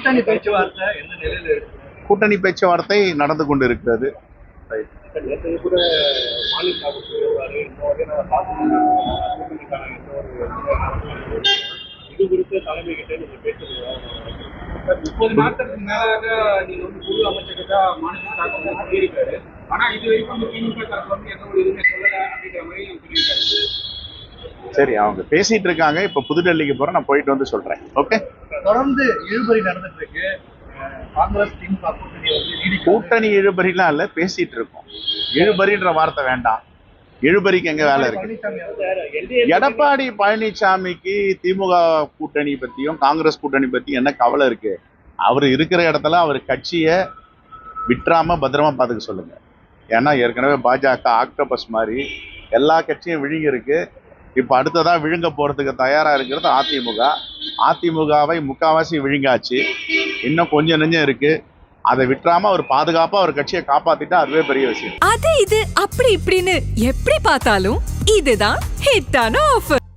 கூட்டணி பேச்சுவார்த்தை எந்த நிலையில இருக்கு? கூட்டணி பேச்சுவார்த்தை நடந்து கொண்டு இருக்கிறது. கூட மாநில சொல்லுவாரு இந்த வகையான கூட்டணிக்கான எந்த ஒரு இது குறித்து தலைமை கிட்ட நீங்க பேசுறீங்க. 30 நாட்களுக்கு மேலாக நீங்க குழு அமைச்சர்கிட்ட மாநில தாக்கம் சொல்லியிருக்காரு. ஆனா இது வரைக்கும் திமுக தரப்பு எந்த ஒரு இதுவுமே சொல்லல அப்படிங்கிற மாதிரி சொல்லியிருக்காரு. சரி, அவங்க பேசிட்டு இருக்காங்க. இப்ப புதுடெல்லிக்கு போறேன், நான் போயிட்டு வந்து சொல்றேன். ஓகே. தொடர்ந்து இழுபறி நடந்துட்டு இருக்கு. காங்கிரஸ் திமுக கூட்டணி இழுபறிலாம் இல்ல, பேசிட்டு இருக்கோம். இழுபறின்ற வார்த்தை வேண்டாம். இழுபறிக்கு எங்க வேலை இருக்கு? எடப்பாடி பழனிசாமிக்கு திமுக கூட்டணி பத்தியும் காங்கிரஸ் கூட்டணி பத்தியும் என்ன கவலை இருக்கு? அவர் இருக்கிற இடத்துல அவர் கட்சியை விட்டுறாம பத்திரமா பார்த்துக்க சொல்லுங்க. ஏன்னா ஏற்கனவே பாஜக ஆக்டோபஸ் மாதிரி எல்லா கட்சியும் விழுங்கி இருக்கு. இப்ப அடுத்ததா விழுங்க போறதுக்கு தயாரா இருக்கிறது அதிமுக. அதிமுகவை முக்காவாசி விழுங்காச்சு, இன்னும் கொஞ்சம் நெஞ்சம் இருக்கு. அதை விட்டுறாம அவர் பாதுகாப்பா அவர் கட்சியை காப்பாத்திட்டா அதுவே பெரிய விஷயம். அது இது அப்படி இப்படின்னு எப்படி பார்த்தாலும் இதுதான் ஹிட்டான ஆஃபர்.